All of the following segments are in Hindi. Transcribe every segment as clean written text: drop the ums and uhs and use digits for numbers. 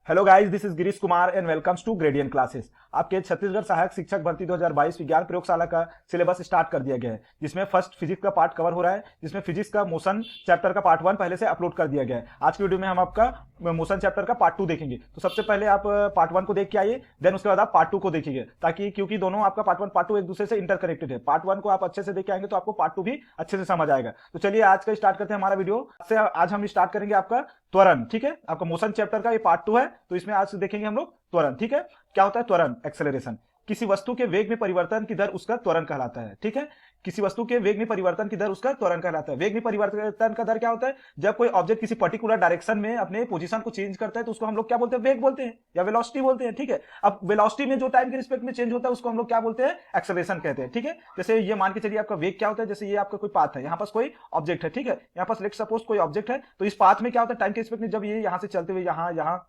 Hello guys, this is Girish Kumar and welcomes to Gradient Classes. आपके छत्तीसगढ़ सहायक शिक्षक भर्ती 2022 विज्ञान प्रयोगशाला का सिलेबस स्टार्ट कर दिया गया है, जिसमें फर्स्ट फिजिक्स का पार्ट कवर हो रहा है, जिसमें फिजिक्स का मोशन चैप्टर का पार्ट 1 पहले से अपलोड कर दिया गया है। आज की वीडियो में हम आपका मोशन चैप्टर का पार्ट 2 देखेंगे। तो सबसे पहले आप पार्ट 1 को देख के आइए, देन उसके बाद आप पार्ट 2 को देखिए, ताकि क्योंकि दोनों आपका पार्ट 1 पार्ट 2 एक दूसरे से इंटरकनेक्टेड है। पार्ट 1 को आप अच्छे से देख के आएंगे तो आपको पार्ट 2 भी अच्छे से समझ आएगा। तो चलिए आज का स्टार्ट करते हैं हमारा वीडियो। आज हम स्टार्ट करेंगे आपका त्वरण। ठीक है, आपका मोशन चैप्टर का ये पार्ट 2 है, तो इसमें आज देखेंगे हम लोग त्वरण। ठीक है, क्या होता है त्वरण? एक्सेलरेशन। किसी वस्तु के वेग में परिवर्तन की दर उसका त्वरण कहलाता है। ठीक है, किसी वस्तु के वेग में परिवर्तन की दर उसका त्वरण कहलाता है। वेग में परिवर्तन का दर क्या होता है? जब कोई ऑब्जेक्ट किसी पर्टिकुलर डायरेक्शन में अपने पोजीशन को चेंज करता है तो उसको हम लोग क्या बोलते हैं? वेग बोलते हैं या वेलोसिटी बोलते हैं। ठीक है, अब वेलोसिटी में जो टाइम के रिस्पेक्ट में चेंज होता है उसको हम लोग क्या बोलते हैं? एक्सेलरेशन कहते हैं। ठीक है, जैसे ये मान के चलिए आपका वेग क्या होता है, जैसे ये आपका कोई पाथ है, यहाँ पास कोई ऑब्जेक्ट है। ठीक है, यहाँ पास लेट्स सपोज कोई ऑब्जेक्ट है, तो इस पाथ में क्या होता है? टाइम के रिस्पेक्ट में जब ये यहाँ से चलते हुए यहाँ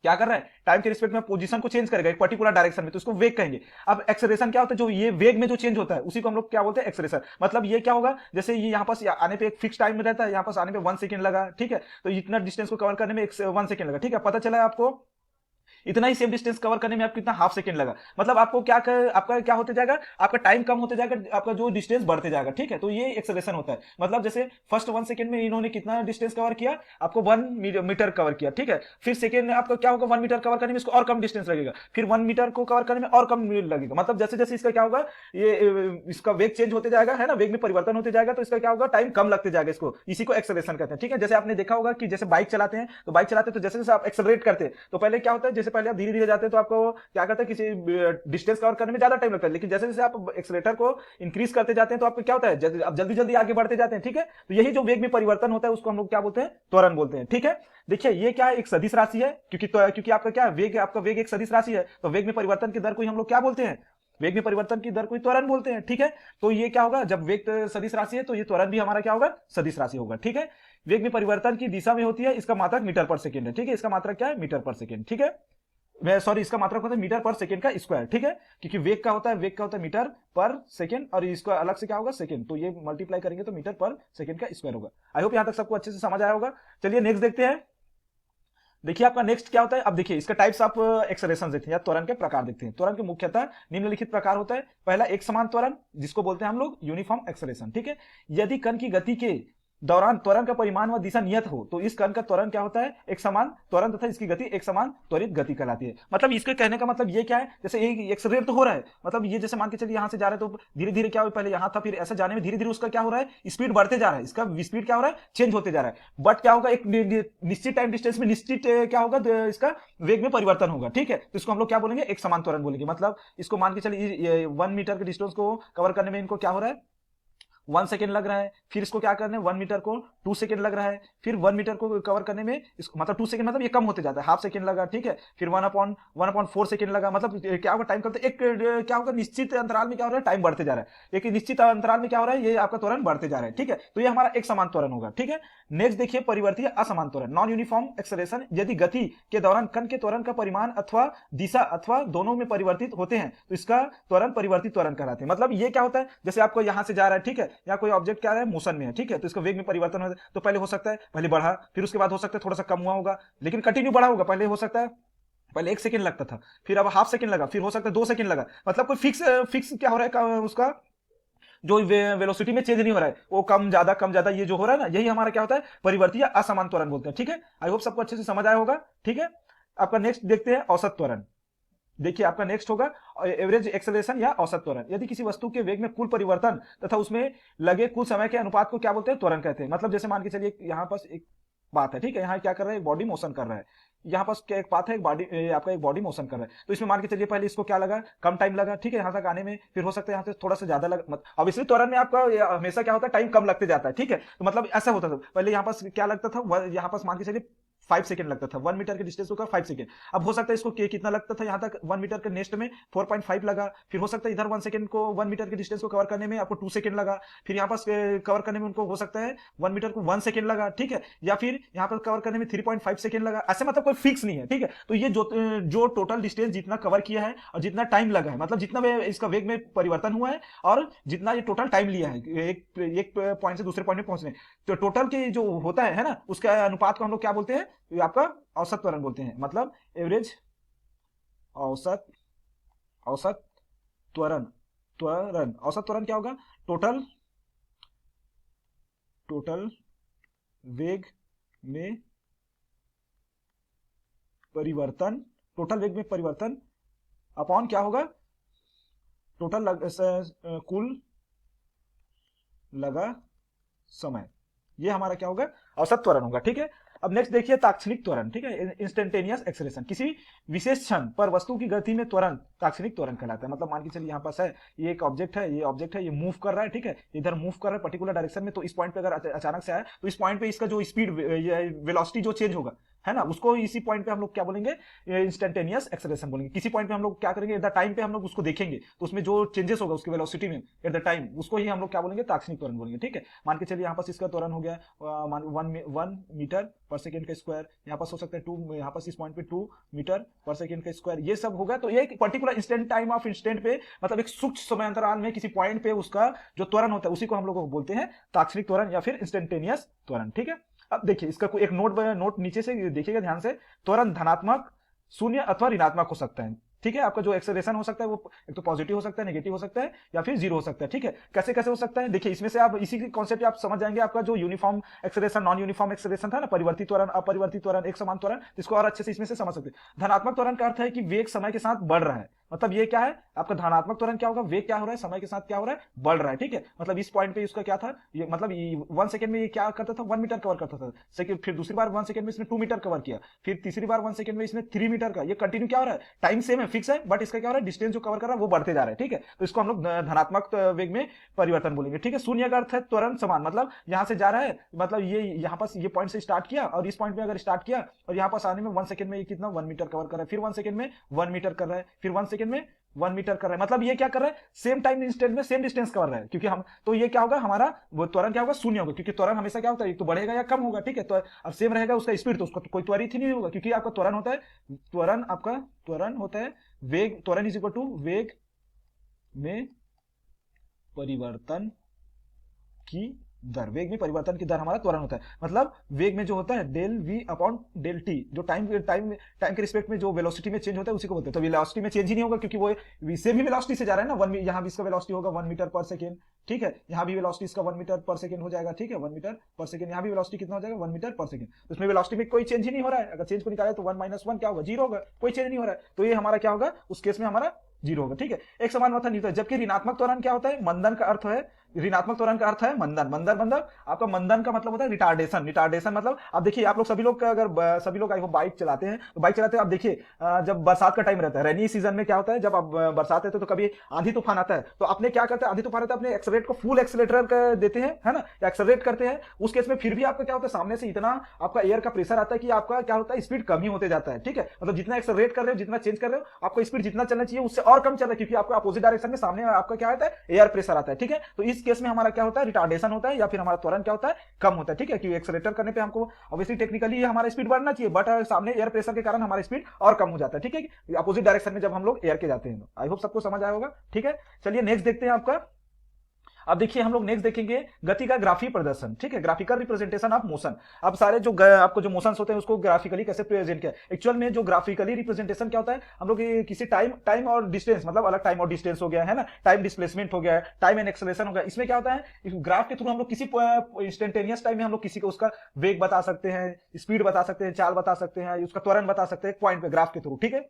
क्या कर रहा है? टाइम के रिस्पेक्ट में पोजीशन को चेंज करेगा एक पर्टिकुलर डायरेक्शन में, तो उसको वेग कहेंगे। अब एक्सेलरेशन क्या होता है? जो ये वेग में जो चेंज होता है उसी को हम लोग क्या बोलते हैं? एक्सेलरेशन। मतलब ये क्या होगा? जैसे ये यहाँ पास आने पे एक फिक्स टाइम में रहता है, यहाँ पास आने पे 1 सेकंड लगा। ठीक है, तो इतना डिस्टेंस को कवर करने में 1 सेकंड लगा। ठीक है, पता चला आपको इतना ही सेम डिस्टेंस कवर करने में आपको कितना हाफ सेकंड लगा। मतलब आपको आपका क्या होते जाएगा? आपका टाइम कम होते जाएगा, आपका जो डिस्टेंस बढ़ते जाएगा। ठीक है, तो ये एक्सेलरेशन होता है। मतलब जैसे फर्स्ट 1 सेकंड में इन्होंने कितना डिस्टेंस कवर किया? आपको 1 मीटर कवर किया। ठीक है, फिर सेकंड में आपका क्या होगा? 1 मीटर कवर करने में इसको और कम डिस्टेंस लगेगा, फिर 1 मीटर को कवर करने में और कम लगेगा। मतलब जैसे जैसे इसका क्या होगा, ये इसका वेग चेंज होते जाएगा, है ना, वेग में परिवर्तन होते जाएगा, तो इसका क्या होगा? टाइम कम लगते जाएगा। इसको इसी को एक्सेलरेशन कहते हैं। ठीक है, जैसे आपने देखा होगा कि जैसे बाइक चलाते हैं, तो बाइक चलाते हैं तो जैसे जैसे आप एक्सेलरेट करते हैं तो पहले क्या होता है? जैसे पहले आप धीरे धीरे जाते हैं तो आपको क्या करता है? किसी डिस्टेंस कवर करने में ज्यादा टाइम लगता है, लेकिन जैसे जैसे आप एक्सेलेरेटर को इंक्रीज करते जाते हैं तो आपको क्या होता है? आप जल्दी जल्दी आगे बढ़ते जाते हैं। ठीक है, तो यही जो वेग में परिवर्तन होता है उसको हम लोग क्या बोलते हैं? त्वरण बोलते हैं। ठीक है, देखिए ये क्या है? एक सदिश राशि है, क्योंकि आपका क्या है? वेग, आपका वेग एक सदिश राशि है, तो वेग में परिवर्तन की दर को हम लोग क्या बोलते हैं? वेग में परिवर्तन की दर को त्वरण बोलते हैं। ठीक है, तो ये क्या होगा? जब वेग सदिश राशि है तो ये त्वरण भी हमारा क्या होगा? सदिश राशि होगा। ठीक है, वेग में परिवर्तन की दिशा में होती है, इसका मात्रक मीटर पर सेकंड है। ठीक है, इसका मात्रक क्या है? मीटर पर सेकंड। ठीक है, इसका मात्रक होता है मीटर पर सेकंड का स्क्वायर। ठीक है, क्योंकि वेग का होता है मीटर पर सेकंड, और इसका अलग से क्या होगा? सेकंड, तो ये मल्टीप्लाई करेंगे तो मीटर पर सेकंड का स्क्वायर होगा। आई होप यहां तक सबको अच्छे से समझ आया होगा। चलिए नेक्स्ट देखते हैं। देखिए आपका नेक्स्ट क्या होता है? अब देखिए इसका टाइप्स ऑफ एक्सेलरेशन देखते हैं या त्वरण के प्रकार देखते हैं। त्वरण के मुख्यतः निम्नलिखित प्रकार होता है। पहला एक समान त्वरण, जिसको बोलते हैं हम लोग यूनिफॉर्म एक्सेलरेशन। ठीक है, यदि कण की गति के दौरान त्वरण का परिमाण व दिशा नियत हो तो इस कण का त्वरण क्या होता है? एक समान त्वरण तथा इसकी गति एक समान त्वरित गति कहलाती है। मतलब इसके कहने का मतलब ये क्या है? जैसे एक एक्सेलरेट तो हो रहा है, मतलब ये जैसे मान के चलिए यहां से जा रहे हैं तो धीरे धीरे क्या हो, पहले यहां था फिर ऐसे जाने में धीरे धीरे उसका क्या हो रहा है? स्पीड बढ़ते जा रहा है, इसका स्पीड क्या हो रहा है? चेंज होते जा रहा है। बट क्या होगा? एक निश्चित टाइम डिस्टेंस में निश्चित क्या होगा? इसका वेग में परिवर्तन होगा। ठीक है, तो इसको हम लोग क्या बोलेंगे? एक समान त्वरण बोलेंगे। मतलब इसको मान के चलिए 1 मीटर के डिस्टेंस को कवर करने में इनको क्या हो रहा है? 1 सेकंड लग रहा है, फिर इसको क्या करने 1 मीटर को 2 सेकंड लग रहा है, फिर 1 मीटर को कवर करने में इसको मतलब 2 सेकंड, मतलब ये कम होते जाता है, हाफ सेकंड लगा। ठीक है, फिर 1/4 सेकंड लगा। मतलब क्या होगा? टाइम करते एक क्या होगा? निश्चित अंतराल में क्या हो रहा है? टाइम बढ़ते जा रहा है। एक निश्चित अंतराल में क्या हो रहा है? ये आपका त्वरण बढ़ते जा रहा है। ठीक है, तो ये हमारा एक समान त्वरण होगा। ठीक है, नेक्स्ट देखिए परिवर्तीय असमान त्वरण, नॉन यूनिफॉर्म एक्सेलरेशन। यदि गति के दौरान कण के त्वरण का परिमाण अथवा दिशा अथवा दोनों में परिवर्तित होते हैं तो इसका त्वरण परिवर्तित त्वरण कहलाते हैं। मतलब ये क्या होता है? जैसे आपको यहां से जा रहा है, ठीक है, या कोई ऑब्जेक्ट क्या है? मोशन में है। ठीक है, तो इसका वेग में परिवर्तन होता है, तो पहले हो सकता है पहले बढ़ा, फिर उसके बाद हो सकता है थोड़ा सा कम हुआ होगा, लेकिन कंटिन्यू बढ़ा होगा। पहले हो सकता है पहले 1 सेकंड लगता था, फिर अब हाफ सेकंड लगा, फिर हो सकता है 2 सेकंड लगा। मतलब कोई फिक्स क्या हो रहा है? उसका जो वेलोसिटी में चेंज नहीं हो रहा है, वो कम ज्यादा ये जो हो रहा है ना, यही हमारा क्या होता है? परिवर्तीय असमान त्वरण बोलते हैं। ठीक है, आई होप सबको अच्छे से समझ आया होगा। ठीक है, आपका नेक्स्ट देखते हैं औसत त्वरण। देखिए आपका नेक्स्ट होगा एवरेज एक्सेलरेशन या औसत त्वरण। यदि किसी वस्तु के वेग में कुल परिवर्तन तथा उसमें लगे कुल समय के अनुपात को क्या बोलते हैं? त्वरण कहते हैं। मतलब जैसे मान के चलिए यहाँ पास एक बात है, ठीक है, यहाँ क्या कर रहा है? एक बॉडी मोशन कर रहा है। यहाँ पास क्या एक बात है? एक बॉडी मोशन कर रहा है, तो इसमें मान के चलिए पहले इसको क्या लगा? कम टाइम लगा। ठीक है, यहाँ तक आने में, फिर हो सकता है यहाँ से थोड़ा सा ज्यादा लगा। अब इसलिए त्वरण में आपका हमेशा क्या होता है? टाइम कम लगते जाता है। ठीक है, तो मतलब ऐसा होता था पहले, यहाँ पास क्या लगता था? यहाँ पास मान के चलिए 5 सेकंड लगता था 1 मीटर के डिस्टेंस को 5 सेकंड। अब हो सकता है इसको कितना लगता था? यहाँ तक 1 मीटर के नेक्स्ट में 4.5 लगा, फिर हो सकता है इधर 1 सेकंड को 1 मीटर के डिस्टेंस को कवर करने में आपको 2 सेकंड लगा, फिर यहाँ पास कवर करने में उनको हो सकता है 1 मीटर को 1 सेकंड लगा। ठीक है, या फिर यहाँ पर कवर करने में 3.5 सेकंड लगा। ऐसे मतलब कोई फिक्स नहीं है। ठीक है, तो ये जो टोटल डिस्टेंस जितना कवर किया है और जितना टाइम लगा है, मतलब जितना इसका वेग में परिवर्तन हुआ है और जितना ये टोटल टाइम लिया है एक पॉइंट से दूसरे पॉइंट में पहुंचने, तो टोटल के जो होता है ना, उसके अनुपात को हम लोग क्या बोलते हैं? तो ये आपका औसत त्वरण बोलते हैं, मतलब एवरेज औसत औसत त्वरण। औसत त्वरण क्या होगा? टोटल टोटल वेग में परिवर्तन, टोटल वेग में परिवर्तन अपॉन क्या होगा? टोटल कुल लगा समय, ये हमारा क्या होगा? औसत त्वरण होगा। ठीक है, अब नेक्स्ट देखिए ताक्षणिक त्वरण। ठीक है, इंस्टेंटेनियस एक्सेलरेशन, किसी विशेष क्षण पर वस्तु की गति में त्वरण ताक्षणिक त्वरण कहलाता है। मतलब मान के चलिए यहाँ पास है, ये एक ऑब्जेक्ट है, ये मूव कर रहा है। ठीक है, इधर मूव कर रहा है पर्टिकुलर डायरेक्शन में, तो इस पॉइंट पे अगर अचानक से आए तो इस पॉइंट पे इसका जो स्पीड वेलोसिटी जो चेंज होगा, है ना, उसको इसी पॉइंट पे हम लोग क्या बोलेंगे? इंस्टेंटेनियस एक्सेलरेशन बोलेंगे। किसी पॉइंट पे हम लोग क्या करेंगे? एट द टाइम पे हम लोग उसको देखेंगे, तो उसमें जो चेंजेस होगा उसकी वेलोसिटी में एट द टाइम, उसको ही हम लोग क्या बोलेंगे? ताक्षणिक त्वरण बोलेंगे। ठीक है, मान के चलिए यहाँ पास इसका त्वरण हो गया 1 मीटर पर सेकेंड का स्क्वायर, यहाँ पास हो सकता है 2, यहाँ पास इस पॉइंट पे 2 मीटर पर सेकेंड का स्क्वायर, ये सब होगा। तो ये एक particular instant time of instant पे, मतलब एक सूक्ष्म समय अंतराल में किसी पॉइंट पे उसका जो त्वरण होता है उसी को हम लोग बोलते हैं ताक्षणिक त्वरण या फिर इंस्टेंटेनियस त्वरण। ठीक है, अब देखिए इसका कोई एक नोट नीचे से देखिएगा ध्यान से। त्वरण धनात्मक, शून्य अथवा ऋणात्मक हो सकता है। ठीक है, आपका जो एक्सेलरेशन हो सकता है वो एक तो पॉजिटिव हो सकता है, नेगेटिव हो सकता है, या फिर जीरो हो सकता है। ठीक है, कैसे कैसे हो सकता है? देखिए इसमें से आप इसी कॉन्सेप्ट आप समझ जाएंगे। आपका जो uniform acceleration, non uniform acceleration था ना, परिवर्तित त्वरण, अपरिवर्तित त्वरण, एक समान त्वरण, इसको और अच्छे से इसमें से समझ सकते हैं। धनात्मक त्वरण का अर्थ है कि वेग समय के साथ बढ़ रहा है। मतलब ये क्या है आपका धनात्मक त्वरण? क्या होगा? वेग क्या हो रहा है? समय के साथ क्या हो रहा है? बढ़ रहा है। ठीक है, मतलब इस पॉइंट पे इसका क्या था, ये मतलब 1 सेकंड में ये क्या करता था? 1 मीटर कवर करता था। सेकंड, फिर दूसरी बार 1 सेकंड में इसने 2 मीटर कवर किया, फिर तीसरी बार 1 सेकंड में इसने 3 मीटर का। ये कंटिन्यू क्या हो रहा है? टाइम सेम है, फिक्स है, बट इसका क्या हो रहा है? डिस्टेंस जो कवर कर रहा है वो बढ़ते जा रहा है। ठीक है, तो इसको हम लोग धनात्मक वेग में परिवर्तन बोलेंगे। ठीक है, शून्य का अर्थ है त्वरण समान, मतलब यहां से जा रहा है, मतलब ये यहाँ पास ये पॉइंट से स्टार्ट किया और इस पॉइंट में अगर स्टार्ट किया और यहाँ पास आने में 1 सेकंड में ये कितना 1 मीटर कवर कर रहा है, फिर 1 सेकंड में 1 मीटर कर रहा है, फिर 1 सेकंड में 1 मीटर कर रहा है। मतलब ये क्या कर रहा है? सेम टाइम इंस्टेंट में सेम डिस्टेंस कवर रहा है। क्योंकि हम तो ये क्या होगा? हमारा वो त्वरण क्या होगा? शून्य होगा, क्योंकि त्वरण हमेशा क्या होता है? तो बढ़ेगा या कम होगा। ठीक है, तो अब सेम रहेगा उसका स्पीड, तो उसका तो कोई त्वरित ही नहीं होगा, क्योंकि आपका त्वरण होता है, त्वरण आपका त्वरण होता है वेग, त्वरण इज इक्वल टू वेग में परिवर्तन की दर। वेग में परिवर्तन की दर हमारा त्वरण होता है। मतलब वेग में जो होता है del v upon del t, जो टाइम टाइम के रिस्पेक्ट में जो वेलोसिटी में चेंज होता है उसी को बोलते हैं। तो वेलोसिटी में चेंज ही नहीं होगा, क्योंकि वो सेम ही वेलोसिटी से जा रहा है ना। यहाँ भी इसका वेलोसिटी होगा 1 मीटर पर सेकेंड। ठीक है, यहाँ भी वेलोसिटी इसका 1 मीटर पर सेकेंड हो जाएगा। ठीक है, 1 मीटर पर सेकेंड, यहाँ भी वेलोसिटी कितना हो जाएगा? 1 मीटर पर सेकेंड। तो इसमें वेलोसिटी में कोई चेंज ही नहीं हो रहा है। अगर चेंज को निकाले तो 1 - 1 क्या होगा? 0 होगा, कोई चेंज नहीं हो रहा है। तो ये हमारा क्या होगा? उस केस में हमारा 0 होगा। ठीक है, एक समान मात्रा नहीं होता है। जबकि ऋणात्मक त्वरण क्या होता है? मंदन का अर्थ है, ऋणात्मक त्वरण का अर्थ है मंदन। मंदन मतलब आपका मंदन का मतलब होता है रिटार्डेशन। रिटार्डेशन मतलब आप देखिए, आप लोग सभी लोग अगर सभी लोग आई हो बाइक चलाते हैं, तो बाइक चलाते हैं आप देखिए, जब बरसात का टाइम रहता है, रेनी सीजन में क्या होता है, जब आप बरसात रहते है तो कभी आंधी तूफान आता है, तो अपने क्या करते हैं? आंधी तूफान आता है, अपने एक्सेलरेट को फुल एक्सेलरेटर देते हैं, है ना, या एक्सेलरेट करते हैं। उस केस में फिर भी आपका क्या होता है? सामने से इतना आपका एयर का प्रेशर आता है कि आपका क्या होता है? स्पीड कम ही होते जाता है। ठीक है, मतलब जितना एक्सेलरेट कर रहे हो, जितना चेंज कर रहे हो, आपको स्पीड जितना चलना चाहिए उससे और कम चल रहा है, क्योंकि आपको अपोजिट डायरेक्शन में सामने आपका क्या आता है? एयर प्रेशर आता है। ठीक है, तो इस केस में हमारा क्या होता है? रिटार्डेशन होता है, या फिर हमारा त्वरण क्या होता है? कम होता है। ठीक है, क्योंकि एक्सेलरेटर करने पे हमको ऑब्वियसली टेक्निकली हमारा स्पीड बढ़ना चाहिए, बट सामने एयर प्रेशर के कारण हमारा स्पीड और कम हो जाता है। ठीक है, अपोजिट डायरेक्शन में जब हम लोग एयर के जाते हैं। आई होप सबको समझ आया होगा। ठीक है, चलिए नेक्स्ट देखते हैं आपका। अब देखिए हम लोग नेक्स्ट देखेंगे गति का ग्राफी प्रदर्शन। ठीक है, ग्राफिकल रिप्रेजेंटेशन ऑफ मोशन। अब सारे जो आपको जो मोशंस होते हैं उसको ग्राफिकली कैसे प्रेजेंट किया। एक्चुअल में जो ग्राफिकली रिप्रेजेंटेशन क्या होता है, हम लोग किसी टाइम और डिस्टेंस, मतलब अलग टाइम और डिस्टेंस हो गया है ना, टाइम डिस्प्लेसमेंट हो गया, टाइम एंड एक्सेलरेशन हो गया। इसमें क्या होता है? ग्राफ के थ्रू हम लोग किसी इंस्टेंटेनियस टाइम में हम लोग किसी को उसका वेग बता सकते हैं, स्पीड बता सकते हैं, चाल बता सकते हैं, उसका त्वरण बता सकते हैं पॉइंट पे ग्राफ के थ्रू। ठीक है,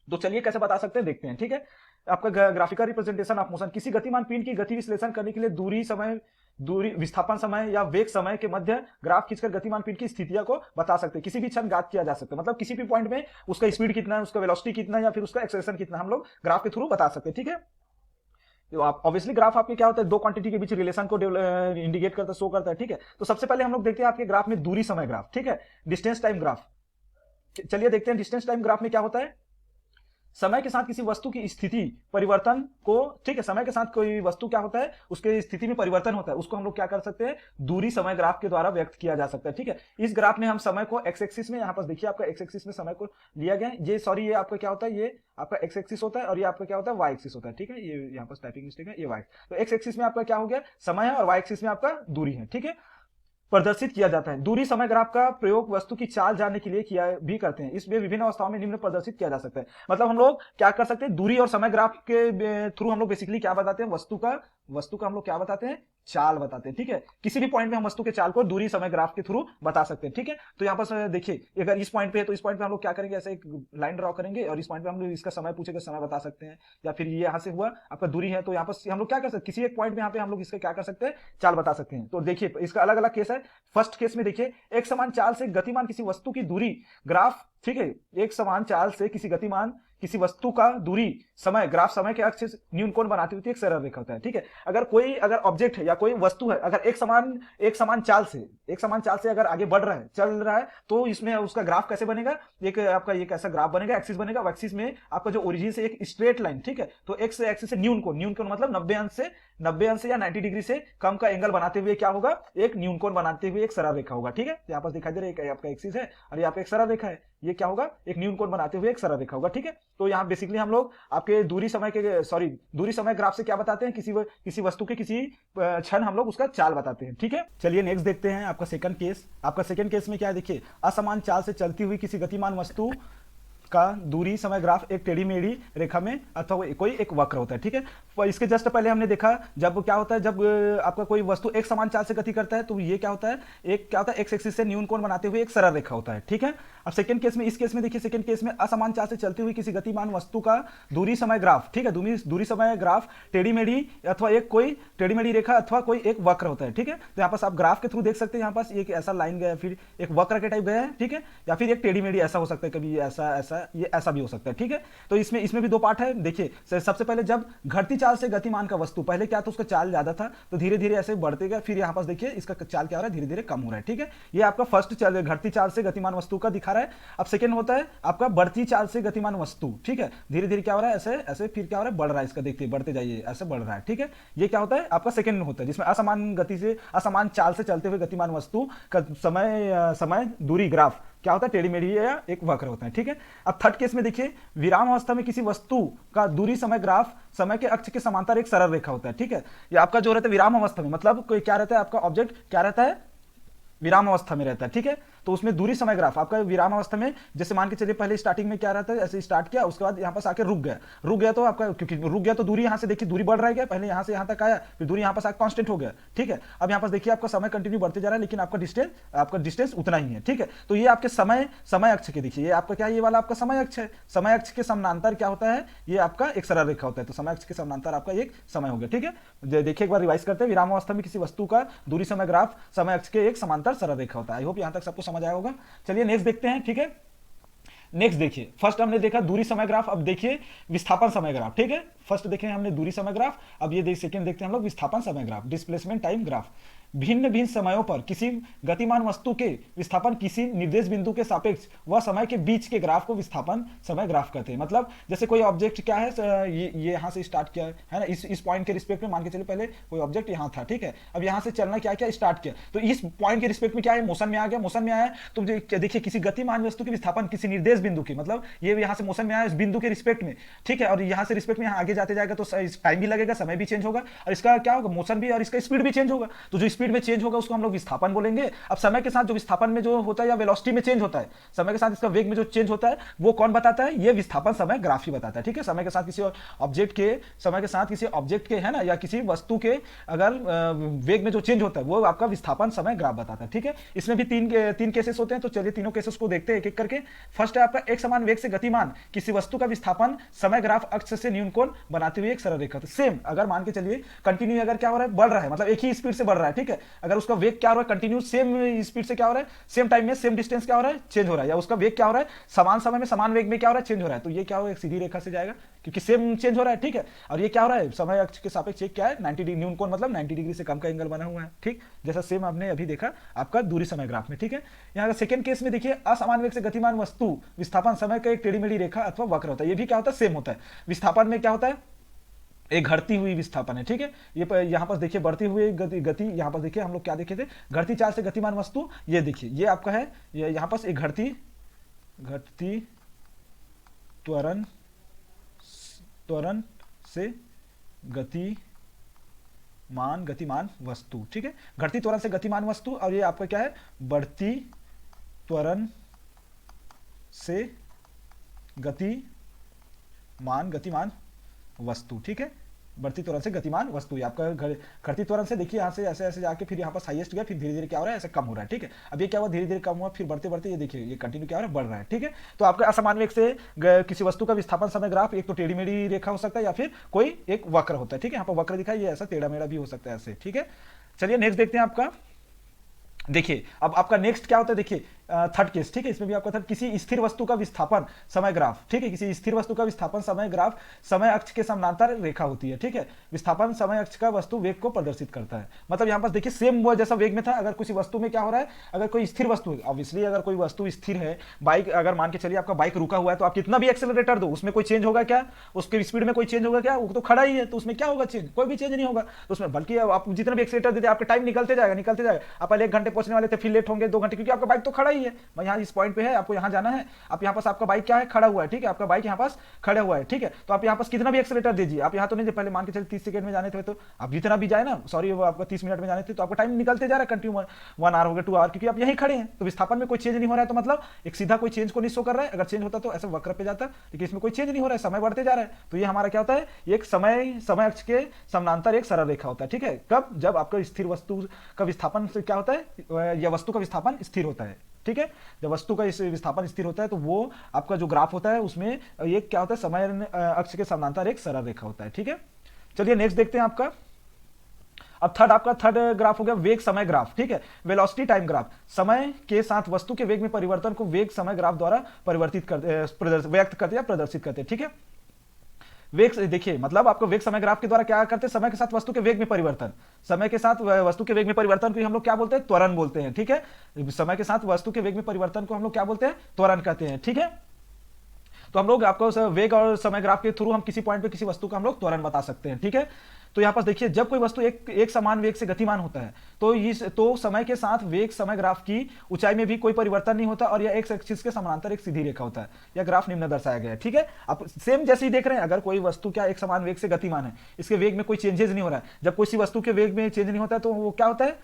तो चलिए कैसे बता सकते हैं देखते हैं। ठीक है, आपका ग्राफिकल रिप्रेजेंटेशन ऑफ मोशन, किसी गतिमान पिंड की गति विश्लेषण करने के लिए दूरी विस्थापन समय या वेग समय के मध्य ग्राफ खींचकर गतिमान पिंड की स्थितियों को बता सकते हैं। किसी भी क्षण ज्ञात किया जा सकता है, मतलब किसी भी पॉइंट में उसका स्पीड कितना है, उसका वेलोसिटी कितना है, या फिर उसका एक्सेलरेशन कितना, हम लोग ग्राफ के थ्रू बता सकते हैं। ठीक है, तो आप ऑब्वियसली ग्राफ आपके क्या होता है? दो क्वांटिटी के बीच रिलेशन को इंडिकेट करता है, शो करता है। ठीक है, तो सबसे पहले हम लोग देखते हैं आपके ग्राफ में दूरी समय ग्राफ। ठीक है, डिस्टेंस टाइम ग्राफ। चलिए देखते हैं डिस्टेंस टाइम ग्राफ में क्या होता है। समय के साथ किसी वस्तु की स्थिति परिवर्तन को, ठीक है, समय के साथ कोई वस्तु क्या होता है? उसके स्थिति में परिवर्तन होता है, उसको हम लोग क्या कर सकते हैं? दूरी समय ग्राफ के द्वारा व्यक्त किया जा सकता है। ठीक है, इस ग्राफ में हम समय को एक्स एक्सिस में, यहाँ पर देखिए आपका एक्स एक्सिस में समय को लिया गया है। ये आपका क्या होता है? ये आपका एक्स एक्सिस होता है, और ये आपका क्या होता है? वाई एक्सिस होता है। ठीक है, ये यहाँ पर टाइपिंग मिस्टेक है, ये वाई। तो एक्स एक्सिस में आपका क्या हो गया? समय है, और वाई एक्सिस में आपका दूरी है। ठीक है, प्रदर्शित किया जाता है। दूरी समय ग्राफ का प्रयोग वस्तु की चाल जानने के लिए किया भी करते हैं। इसमें विभिन्न अवस्थाओं में निम्न प्रदर्शित किया जा सकता है। मतलब हम लोग क्या कर सकते हैं, दूरी और समय ग्राफ के थ्रू हम लोग बेसिकली क्या बताते हैं, वस्तु का हम लोग क्या बताते हैं, चाल बताते हैं। ठीक है, किसी भी पॉइंट में हम वस्तु के चाल को दूरी समय ग्राफ के थ्रू बता सकते हैं। ठीक है, तो यहाँ पर देखिए अगर इस पॉइंट पे है तो इस पॉइंट पे हम लोग क्या करेंगे, ऐसे एक लाइन ड्रॉ करेंगे और इस पॉइंट पे हम लोग इसका समय पूछेंगे, समय बता सकते हैं। या फिर ये यहाँ से हुआ आपका दूरी है तो यहाँ पर हम लोग क्या कर सकते हैं, किसी एक पॉइंट में यहाँ पे हम लोग इसका क्या कर सकते हैं, चाल बता सकते हैं। तो देखिए इसका अलग अलग केस है। फर्स्ट केस में देखिए, एक समान चाल से गतिमान किसी वस्तु की दूरी ग्राफ, ठीक है, एक समान चाल से किसी वस्तु का दूरी समय ग्राफ समय के अक्ष न्यून कोण बनाती हुई एक सरल रेखा होता है। ठीक है, अगर ऑब्जेक्ट है या कोई वस्तु है, अगर एक समान चाल से अगर आगे बढ़ रहा है, चल रहा है, तो इसमें उसका ग्राफ कैसे बनेगा, एक आपका एक ऐसा ग्राफ बनेगा, एक्सिस बनेगा। एक्सिस में आपका जो ओरिजिन से एक स्ट्रेट लाइन, ठीक है, तो एक्स एक्सिस से न्यून कोण मतलब 90 अंश या 90 डिग्री से कम का एंगल बनाते हुए क्या होगा, एक न्यून कोण बनाते हुए एक सरल रेखा होगा। ठीक है, यहाँ पर दिखाई दे रहा है आपका एक्सिस है और यहाँ पे एक सरल रेखा है, ये क्या होगा, एक न्यून कोण बनाते हुए एक सरल रेखा होगा। ठीक है, तो यहाँ बेसिकली हम लोग आपके दूरी समय ग्राफ से क्या बताते हैं, किसी वस्तु के किसी क्षण हम लोग उसका चाल बताते हैं। ठीक है, चलिए नेक्स्ट देखते हैं आपका सेकंड केस। आपका सेकंड केस में क्या है, देखिए असमान चाल से चलती हुई किसी गतिमान वस्तु का दूरी समय ग्राफ एक टेढ़ी मेढ़ी रेखा में अथवा कोई एक वक्र होता है। ठीक है, तो इसके जस्ट पहले हमने देखा जब क्या होता है, जब आपका कोई वस्तु एक समान चाल से गति करता है तो ये क्या होता है, एक्स एक्सिस से न्यून कोण बनाते हुए एक सरल रेखा होता है। ठीक है, अब सेकंड केस में, इस केस में देखिए, सेकंड केस में असमान चाल से चलती हुई किसी गतिमान वस्तु का दूरी समय ग्राफ, ठीक है, दूरी समय ग्राफ टेढ़ी मेढ़ी अथवा कोई टेढ़ी मेढ़ी रेखा अथवा कोई एक वक्र होता है। ठीक है, तो यहाँ पास आप ग्राफ के थ्रू देख सकते हैं, यहाँ पास एक ऐसा लाइन गया, फिर एक वक्र के टाइप गया है। ठीक है, या फिर एक टेढ़ी मेढ़ी ऐसा हो सकता है, कभी ऐसा ये ऐसा भी हो सकता है। ठीक है, तो इसमें भी दो पार्ट है। देखिए सबसे पहले जब घटती चाल से गतिमान का वस्तु, पहले क्या था, उसका चाल ज्यादा था तो धीरे धीरे ऐसे बढ़ते गया, फिर यहाँ पास देखिए इसका चाल क्या हो रहा है, धीरे धीरे कम हो रहा है। ठीक है, ये आपका फर्स्ट चाल घटती चाल से गतिमान वस्तु का दिखा रहा है। अब सेकंड होता है आपका बढ़ती चाल से गतिमान वस्तु। ठीक है, धीरे धीरे क्या हो रहा है, ऐसे ऐसे फिर क्या हो रहा है, बढ़ रहा है, इसका देखते बढ़ते जाइए, ऐसे बढ़ रहा है। ठीक है, ये क्या होता है, आपका सेकंड होता है, जिसमें असमान चाल से चलते हुए गतिमान वस्तु का समय दूरी ग्राफ क्या होता है, टेढ़ी मेढ़ी या एक वक्र होता है। ठीक है, अब थर्ड केस में देखिए, विराम अवस्था में किसी वस्तु का दूरी समय ग्राफ समय के अक्ष के समांतर एक सरल रेखा होता है। ठीक है, ये आपका जो रहता है विराम अवस्था में, मतलब कोई क्या रहता है, आपका ऑब्जेक्ट क्या रहता है, विराम अवस्था में रहता है। ठीक है, तो उसमें दूरी समय ग्राफ आपका विराम अवस्था में, जैसे मान के चलिए पहले स्टार्टिंग में क्या रहता है, ऐसे स्टार्ट किया, उसके बाद यहाँ पास आके रुक गया तो आपका, क्योंकि रुक गया तो दूरी यहाँ से देखिए दूरी बढ़ रहा है, पहले यहाँ से यहाँ तक आया, फिर दूरी यहाँ पास आके कांस्टेंट हो गया। ठीक है, अब यहाँ पास देखिए आपका समय कंटिन्यू बढ़ते जा रहा है, लेकिन आपका डिस्टेंस उतना ही है। ठीक है, तो ये आपके समय अक्ष के देखिए, ये आपका क्या है, ये वाला आपका समय अक्ष है। समय अक्ष के समानांतर क्या होता है, ये आपका एक सरल रेखा होता है, तो समय अक्ष के समानांतर आपका एक समय हो गया। ठीक है, देखिए एक बार रिवाइज करते हैं, विराम अवस्था में किसी वस्तु का दूरी समय ग्राफ समय अक्ष के एक समांतर सरल रेखा होता है। आई होप यहां तक सबको समझ आया होगा। चलिए नेक्स्ट देखते हैं। ठीक है, नेक्स्ट देखिए, फर्स्ट हमने देखा दूरी समय ग्राफ, अब देखिए विस्थापन समय ग्राफ। ठीक है, फर्स्ट देखे हमने दूरी समय ग्राफ, अब ये सेकंड देखते हैं हम लोग विस्थापन समय ग्राफ, डिस्प्लेसमेंट टाइम ग्राफ। भिन्न भिन्न समयों पर किसी गतिमान वस्तु के विस्थापन किसी निर्देश बिंदु के सापेक्ष व समय के बीच के ग्राफ को विस्थापन समय ग्राफ कहते हैं। मतलब जैसे कोई ऑब्जेक्ट क्या है, ये यहाँ से स्टार्ट किया है ना, इस पॉइंट के रिस्पेक्ट में मान के चलिए पहले कोई ऑब्जेक्ट यहाँ था। ठीक है, अब यहाँ से चलना क्या स्टार्ट किया, तो इस पॉइंट के रिस्पेक्ट में क्या है, मोशन में आ गया, मोशन में आया तो देखिए किसी गतिमान वस्तु के विस्थापन किसी निर्देश बिंदु की, मतलब ये यहाँ से मोशन में आया इस बिंदु के रिस्पेक्ट में। ठीक है, और यहाँ से रिस्पेक्ट में यहाँ आगे जाते जाएगा तो टाइम भी लगेगा, समय भी चेंज होगा, और इसका क्या होगा, मोशन भी, और इसका स्पीड भी चेंज होगा। तो जो स्पीड में चेंज होगा उसको हम लोग विस्थापन बोलेंगे। अब समय के साथ जो विस्थापन में जो होता है या वेलोसिटी में चेंज होता है, समय के साथ इसका वेग में जो चेंज होता है वो कौन बताता है, ये विस्थापन समय ग्राफ ही बताता है। ठीक है, समय के साथ किसी ऑब्जेक्ट के है ना, या किसी वस्तु के अगर वेग में जो चेंज होता है वो आपका विस्थापन समय ग्राफ बताता है। ठीक है, इसमें भी तीन केसेस होते हैं, तो चलिए तीनों केसेस को देखते हैं एक एक करके। फर्स्ट है आपका एक समान वेग से गतिमान किसी वस्तु का विस्थापन समय ग्राफ अक्ष से न्यून कोण बनाती हुई एक सरल रेखा। तो सेम अगर मान के चलिए कंटिन्यू अगर क्या हो रहा है, बढ़ रहा है, मतलब एक ही स्पीड से बढ़ रहा है। ठीक है, अगर उसका वेग क्या हो रहा है, कंटिन्यू सेम स्पीड से क्या हो रहा है, सेम टाइम में सेम डिस्टेंस क्या हो रहा है, चेंज हो रहा है, या उसका वेग क्या हो रहा है, समान समय में समान वेग में क्या हो रहा है, चेंज हो रहा है, तो ये क्या होगा, एक सीधी रेखा से जाएगा क्योंकि सेम चेंज हो रहा है। ठीक है, और ये क्या हो रहा है, समय अक्ष के सापेक्ष क्या है, 90 डिग्री न्यून कोण, मतलब 90 डिग्री से कम का एंगल बना हुआ है। ठीक, जैसा सेम आपने अभी देखा आपका दूरी समय ग्राफ में। ठीक है, यहाँ का सेकंड केस में देखिए असमान वेग से गतिमान वस्तु विस्थापन समय का एक टेढ़ी मेढ़ी रेखा अथवा वक्र होता है। ये भी क्या होता है, सेम होता है। विस्थापन में क्या होता है, एक घटती हुई विस्थापन है। ठीक है, ये यहाँ पर देखिए बढ़ती हुई गति यहाँ पर देखिए हम लोग क्या देखे थे, घटती चाल से गतिमान वस्तु, ये देखिए ये आपका है, ये यहाँ पर एक घटती त्वरण से गति मान गतिमान वस्तु, ठीक है, घटती त्वरण से गतिमान वस्तु, और ये आपका क्या है, बढ़ती त्वरण से गतिमान वस्तु, ठीक है, बढ़ती त्वरण से गतिमान वस्तु। ये आपका घटती त्वरण से देखिए यहाँ से ऐसे ऐसे जाके फिर यहाँ पर हाईएस्ट गया, फिर धीरे धीरे क्या हो रहा है, ऐसे कम हो रहा है, ठीक है। अब ये क्या हुआ, धीरे धीरे कम हुआ, फिर बढ़ते बढ़ते ये देखिए ये कंटिन्यू क्या हो रहा है, बढ़ रहा है, ठीक है। तो आपका असमान वेग से किसी वस्तु का विस्थापन समय ग्राफ एक तो टेढ़ी मेढ़ी रेखा हो सकता है या फिर कोई एक वक्र होता है, ठीक है। यहाँ पर वक्र दिखा, ये ऐसा टेढ़ा मेढ़ा भी हो सकता है ऐसे, ठीक है। चलिए नेक्स्ट देखते हैं आपका, देखिए अब आपका नेक्स्ट क्या होता है, देखिए थर्ड केस, ठीक है। इसमें भी आपका थर्ड, किसी स्थिर वस्तु का विस्थापन समय ग्राफ, ठीक है, किसी स्थिर वस्तु का विस्थापन समय ग्राफ समय अक्ष के समानांतर रेखा होती है, ठीक है। विस्थापन समय अक्ष का वस्तु वेग को प्रदर्शित करता है। मतलब यहाँ पर देखिए सेम वो जैसा वेग में था, अगर किसी वस्तु में क्या हो रहा है, अगर कोई स्थिर वस्तु, ऑब्वियसली अगर कोई वस्तु स्थिर है, बाइक अगर मान के चलिए आपका बाइक रुका हुआ है, तो आप कितना भी एक्सेलरेटर दो उसमें कोई चेंज होगा क्या, उसके स्पीड में कोई चेंज होगा क्या, वो तो खड़ा ही है, तो उसमें क्या होगा चेंज, कोई भी चेंज नहीं होगा। तो उसमें बल्कि आप जितना भी एक्सेलरेटर देते आपका टाइम निकलते जाएगा। आप पहले 1 घंटे पहुंचने वाले थे, फिर लेट होंगे 2 घंटे, क्योंकि आपका बाइक तो खड़ा ही है। मैं यहाँ इस पॉइंट पे है, आपको यहाँ जाना है, आप यहाँ पास आपका बाइक क्या है, खड़ा हुआ है, ठीक है, आपका बाइक यहाँ पास खड़ा हुआ है, ठीक है। तो आप यहाँ पास कितना भी एक्सेलरेटर दीजिए, आप यहाँ तो नहीं, पहले मान के चलिए 30 सेकंड में जाने थे, तो आप जितना भी जाए ना, सॉरी वो आपका 30 मिनट में जाने थे, तो आपका टाइम निकलते जा रहा है कंटिन्यू, 1 आवर हो गया, 2 आवर, क्योंकि आप यहीं खड़े हैं। तो विस्थापन में कोई चेंज नहीं हो रहा है, तो मतलब एक सीधा कोई चेंज को नहीं शो कर रहा है। अगर चेंज होता तो ऐसे वक्र पे जाता, लेकिन इसमें कोई चेंज नहीं हो रहा है, समय बढ़ते जा रहा है। तो ये हमारा क्या होता है, एक समय अक्ष के समानांतर एक सरल रेखा होता है, ठीक है। कब, जब आपका स्थिर वस्तु का विस्थापन से क्या होता है, या वस्तु का विस्थापन स्थिर होता है, ठीक है। जब वस्तु का इस विस्थापन स्थिर होता है, तो वो आपका जो ग्राफ होता है उसमें एक क्या होता है, समय अक्ष के समानांतर एक सरल रेखा होता है, ठीक है। चलिए नेक्स्ट देखते हैं आपका, अब थर्ड ग्राफ हो गया वेग समय ग्राफ, ठीक है, वेलोसिटी टाइम ग्राफ। समय के साथ वस्तु के वेग में परिवर्तन को वेग समय ग्राफ द्वारा व्यक्त करते या प्रदर्शित करते, ठीक है। वेग देखिए, मतलब आपको वेग समय ग्राफ के द्वारा क्या करते हैं, समय के साथ वस्तु के वेग में परिवर्तन, समय के साथ वस्तु के वेग में परिवर्तन को हम लोग क्या बोलते हैं, त्वरण बोलते हैं, ठीक है। समय के साथ वस्तु के वेग में परिवर्तन को हम लोग क्या बोलते हैं, त्वरण कहते हैं, ठीक है। तो हम लोग आपको वेग और समय ग्राफ के थ्रू हम किसी पॉइंट पे किसी वस्तु का हम लोग त्वरण बता सकते हैं, ठीक है। तो यहाँ पर देखिए, जब कोई वस्तु एक समान वेग से गतिमान होता है, तो समय के साथ वेग समय ग्राफ की ऊंचाई में भी कोई परिवर्तन नहीं होता, और यह एक एक्सिस के समानांतर एक सीधी रेखा होता है। यह ग्राफ निम्न दर्शाया गया है, ठीक है। आप सेम जैसे ही देख रहे हैं, अगर कोई वस्तु क्या एक समान वेग से गतिमान है, इसके वेग में कोई चेंजेस नहीं हो रहा है। जब किसी वस्तु के वेग में चेंज नहीं होता है, तो वो क्या होता है,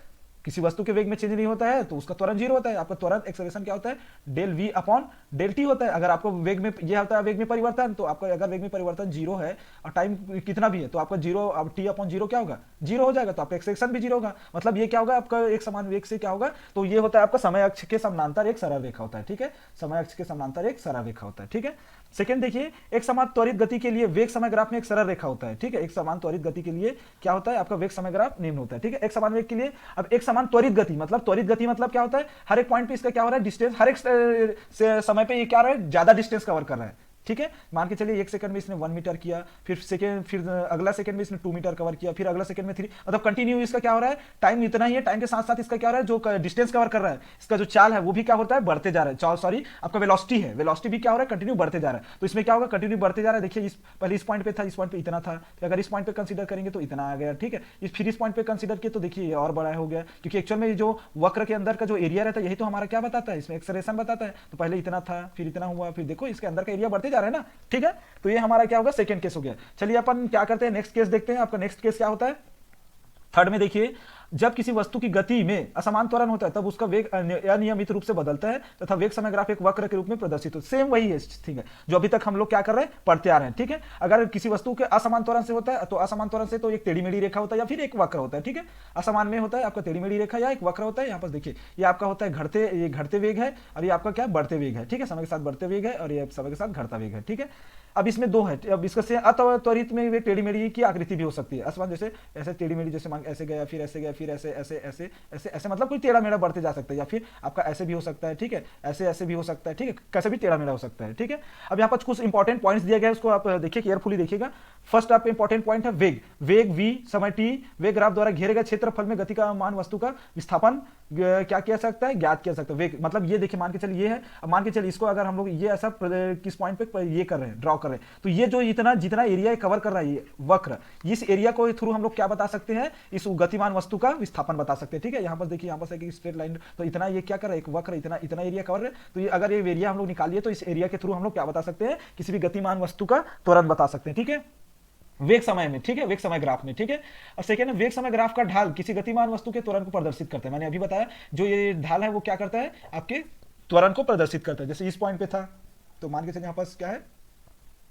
किसी वस्तु के वेग में चेंज नहीं होता है, तो उसका त्वरण 0 होता है। आपका त्वरण एक्सेलरेशन क्या होता है, del v upon del t होता है। अगर आपको वेग में यह होता है वेग में परिवर्तन, तो आपका अगर वेग में परिवर्तन 0 है और टाइम कितना भी है, तो आपका 0, अब टी अपॉन 0 क्या होगा, 0 हो जाएगा। तो आपका एक्सेलरेशन भी 0 होगा। मतलब ये क्या होगा, आपका एक समान वेग से क्या होगा, तो ये होता है आपका समय अक्ष के समानांतर एक सरल रेखा होता है, ठीक है। समय अक्ष के समानांतर एक सरल रेखा होता है, ठीक है। सेकंड देखिए, एक समान त्वरित गति के लिए वेग समय ग्राफ में एक सरल रेखा होता है, ठीक है। एक समान त्वरित गति के लिए क्या होता है, आपका वेग समय ग्राफ निम्न होता है, ठीक है। एक समान वेग के लिए, अब एक समान त्वरित गति मतलब क्या होता है, हर एक पॉइंट पे इसका क्या हो रहा है, डिस्टेंस हर एक समय पे ये क्या रहा है, ज्यादा डिस्टेंस कवर कर रहा है, ठीक है। मान के चलिए 1 सेकंड में इसने 1 मीटर किया, फिर अगला सेकंड में इसने 2 मीटर कवर किया, फिर अगला सेकंड में 3, मतलब कंटिन्यू इसका क्या हो रहा है, टाइम इतना ही है, टाइम के साथ साथ इसका क्या हो रहा है, जो डिस्टेंस कवर कर रहा है, इसका जो चाल है वो भी क्या होता है, बढ़ते जा रहा है। सॉरी, आपका वेलोसिटी है, वेलोसिटी भी क्या हो रहा है, कंटिन्यू बढ़ते जा रहा है। तो इसमें क्या होगा, कंटिन्यू बढ़ते जा रहा है। देखिए पहले इस पॉइंट पे था, इस पॉइंट पे इतना था, अगर इस पॉइंट पे कंसीडर करेंगे तो इतना आ गया, ठीक है। फिर इस पॉइंट पे कंसीडर किया तो देखिए और बड़ा हो गया, क्योंकि एक्चुअल में जो वक्र के अंदर का जो एरिया रहता है, यही तो हमारा क्या बताता है, इसमें एक्सेलरेशन बताता है। तो पहले इतना था, फिर इतना हुआ, फिर देखो इसके अंदर का एरिया बढ़ते जा रहा है ना, ठीक है। तो ये हमारा क्या होगा, सेकंड केस हो गया। चलिए अपन क्या करते हैं, नेक्स्ट केस देखते हैं। आपका नेक्स्ट केस क्या होता है, थर्ड में देखिए, जब किसी वस्तु की गति में असमान त्वरण होता है, तब उसका वेग अनियमित रूप से बदलता है तथा वेग समय ग्राफ एक वक्र के रूप में प्रदर्शित होता है। सेम वही है, ठीक है, जो अभी तक हम लोग क्या कर रहे हैं, पढ़ते आ रहे हैं, ठीक है। अगर किसी वस्तु के असमान त्वरण से होता है, तो असमान त्वरण से तो एक टेढ़ी मेढ़ी रेखा होता है या फिर एक वक्र होता है, ठीक है। असमान में होता है आपका टेढ़ी मेढ़ी रेखा या एक वक्र होता है। यहाँ पर देखिए, ये आपका होता है ये घटते वेग है, और ये आपका क्या बढ़ते वेग है, ठीक है। समय के साथ बढ़ते वेग है और ये समय के साथ घटता वेग है, ठीक है। अब इसमें 2 है, अब इसका अत्वरित में वे टेढ़ी मेढ़ी की आकृति भी हो सकती है। असमान जैसे ऐसे टेढ़ी मेढ़ी, जैसे ऐसे गया, फिर ऐसे गया, फिर ऐसे ऐसे ऐसे ऐसे ऐसे, मतलब कोई टेढ़ा मेढ़ा बढ़ते जा सकता है, या फिर आपका ऐसे भी हो सकता है, ठीक है, ऐसे ऐसे भी हो सकता है, ठीक है, कैसे भी टेढ़ा मेढ़ा हो सकता है, ठीक है। अब यहाँ पर कुछ इंपॉर्टेंट पॉइंट्स दिया गया है, उसको आप देखिए, केयरफुली देखिएगा। फर्स्ट आपका इंपॉर्टेंट पॉइंट है वेग v समय t वेग ग्राफ द्वारा घेरे गए क्षेत्रफल में गति का मान वस्तु का विस्थापन क्या किया सकता है, ज्ञात किया सकता है। वेग मतलब ये देखिए, मान के चलिए ये है, अब मान के चलिए इसको अगर हम लोग ये ऐसा किस पॉइंट पे ये कर रहे हैं, ड्रॉ कर रहे हैं, तो ये जो जितना एरिया कवर कर रहा है ये वक्र, इस एरिया को थ्रू हम लोग क्या बता सकते हैं, इस गतिमान वस्तु का विस्थापन बता सकते हैं, ठीक है। यहाँ पर देखिए, यहाँ पर एक स्ट्रेट लाइन, तो इतना ये क्या कर रहा है, एक वक्र इतना एरिया कवर है। तो ये अगर ये एरिया हम लोग निकालिए, तो इस एरिया के थ्रू हम लोग क्या बता सकते हैं, किसी भी गतिमान वस्तु का त्वरण बता सकते हैं, ठीक है। वेग समय में, ठीक है, वेग समय ग्राफ में, ठीक है। अब सेकेंड है वेग समय ग्राफ का ढाल किसी गतिमान वस्तु के त्वरण को प्रदर्शित करता है। मैंने अभी बताया जो ये ढाल है वो क्या करता है, आपके त्वरण को प्रदर्शित करता है। जैसे इस पॉइंट पे था तो मान के चलिए यहाँ पास क्या है,